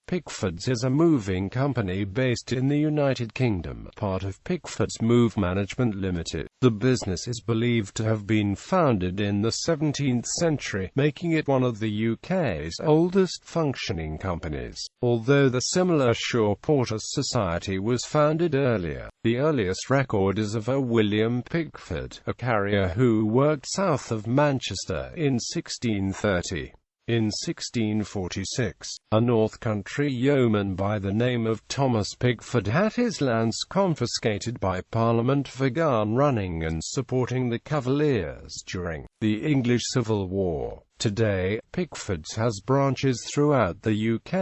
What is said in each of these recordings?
Pickfords is a moving company based in the United Kingdom, part of Pickfords Move Management Ltd. The business is believed to have been founded in the 17th century, making it one of the UK's oldest functioning companies. Although the similar Shaw Porters Society was founded earlier, the earliest record is of a William Pickford, a carrier who worked south of Manchester in 1630. In 1646, a North Country yeoman by the name of Thomas Pickford had his lands confiscated by Parliament for gun running and supporting the Cavaliers during the English Civil War. Today, Pickfords has branches throughout the UK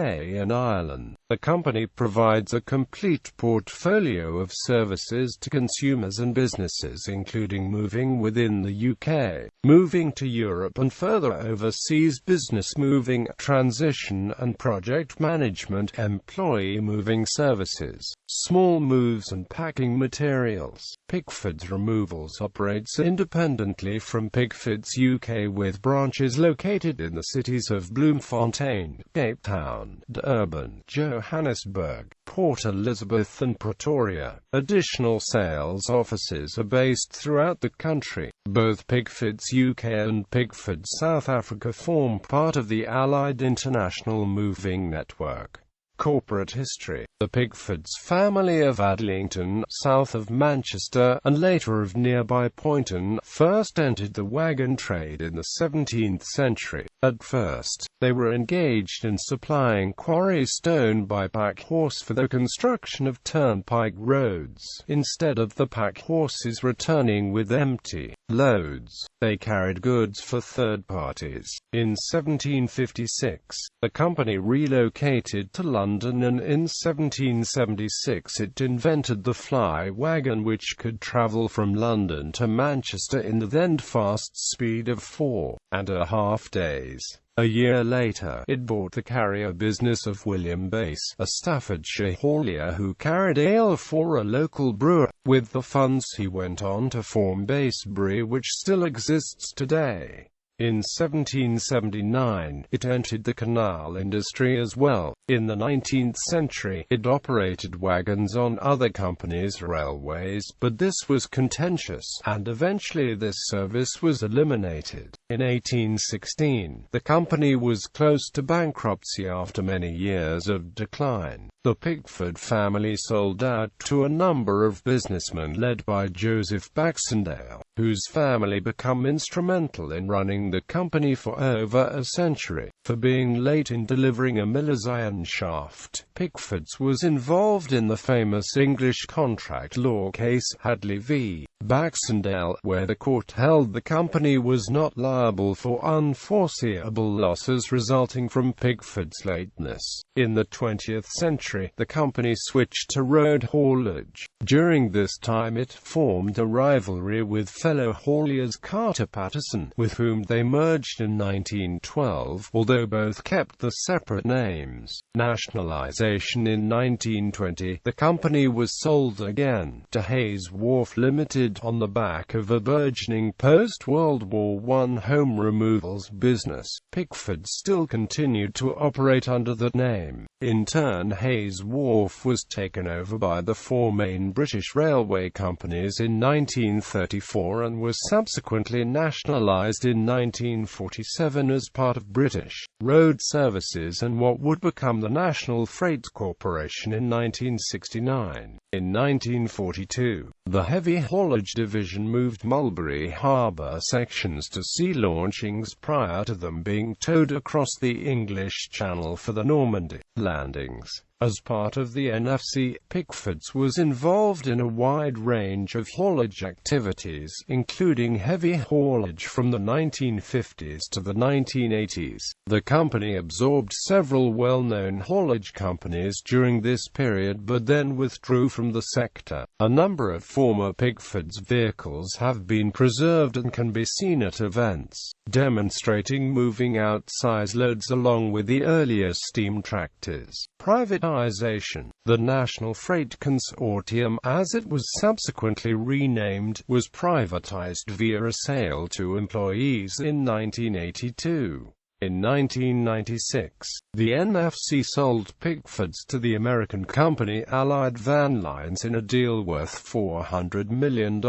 and Ireland. The company provides a complete portfolio of services to consumers and businesses, including moving within the UK, moving to Europe and further overseas business moving, transition and project management, employee moving services, small moves and packing materials. Pickfords Removals operates independently from Pickfords UK with branches located in the cities of Bloemfontein, Cape Town, Durban, Johannesburg, Port Elizabeth and Pretoria. Additional sales offices are based throughout the country. Both Pickfords UK and Pickfords South Africa form part of the Allied International Moving Network. Corporate history. The Pickfords family of Adlington, south of Manchester, and later of nearby Poynton, first entered the wagon trade in the 17th century. At first, they were engaged in supplying quarry stone by pack horse for the construction of turnpike roads. Instead of the pack horses returning with empty loads, they carried goods for third parties. In 1756, the company relocated to London, and in 1776 it invented the fly wagon, which could travel from London to Manchester in the then fast speed of 4.5 days. A year later, it bought the carrier business of William Pickford, a Staffordshire haulier who carried ale for a local brewer. With the funds he went on to form Basebury, which still exists today. In 1779, it entered the canal industry as well. In the 19th century, it operated wagons on other companies' railways, but this was contentious, and eventually this service was eliminated. In 1816, the company was close to bankruptcy after many years of decline. The Pickford family sold out to a number of businessmen led by Joseph Baxendale, whose family became instrumental in running the company for over a century. For being late in delivering a miller's iron shaft, Pickfords was involved in the famous English contract law case Hadley v. Baxendale, where the court held the company was not liable for unforeseeable losses resulting from Pickford's lateness. In the 20th century, the company switched to road haulage. During this time it formed a rivalry with fellow hauliers Carter Paterson, with whom they merged in 1912, although both kept the separate names. Nationalisation in 1920, the company was sold again to Hayes Wharf Limited on the back of a burgeoning post-World War I home removals business. Pickford still continued to operate under the name. In turn, Hayes Wharf was taken over by the four main British railway companies in 1934 and was subsequently nationalised in 1947 as part of British Road Services and what would become the National Freight Corporation in 1969. In 1942, the heavy haulage division moved Mulberry Harbour sections to sea launchings prior to them being towed across the English Channel for the Normandy landings. As part of the NFC, Pickfords was involved in a wide range of haulage activities, including heavy haulage from the 1950s to the 1980s. The company absorbed several well-known haulage companies during this period but then withdrew from the sector. A number of former Pickfords vehicles have been preserved and can be seen at events, demonstrating moving outsize loads along with the earlier steam tractors. Privatization. The National Freight Consortium, as it was subsequently renamed, was privatized via a sale to employees in 1982. In 1996, the NFC sold Pickfords to the American company Allied Van Lines in a deal worth $400 million.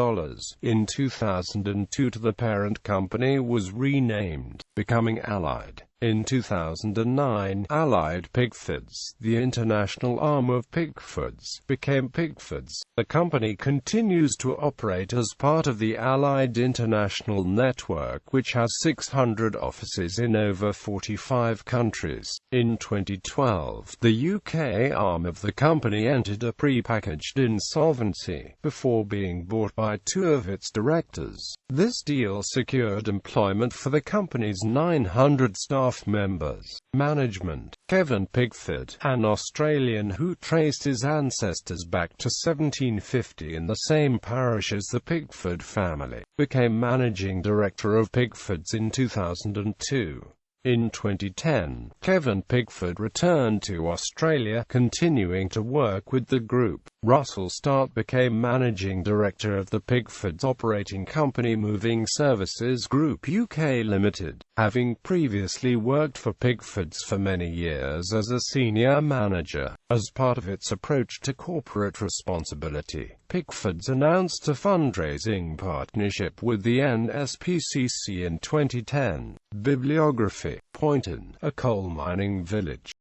In 2002, the parent company was renamed, becoming Allied. In 2009, Allied Pickfords, the international arm of Pickfords, became Pickfords. The company continues to operate as part of the Allied International Network, which has 600 offices in over 45 countries. In 2012, the UK arm of the company entered a pre-packaged insolvency, before being bought by two of its directors. This deal secured employment for the company's 900 staff members. Management. Kevin Pickford, an Australian who traced his ancestors back to 1750 in the same parish as the Pickford family, became managing director of Pickfords in 2002. In 2010, Kevin Pickford returned to Australia, continuing to work with the group. Russell Stark became managing director of the Pickfords operating company Moving Services Group UK Limited, having previously worked for Pickfords for many years as a senior manager. As part of its approach to corporate responsibility, Pickfords announced a fundraising partnership with the NSPCC in 2010. Bibliography. Poynton, a coal mining village.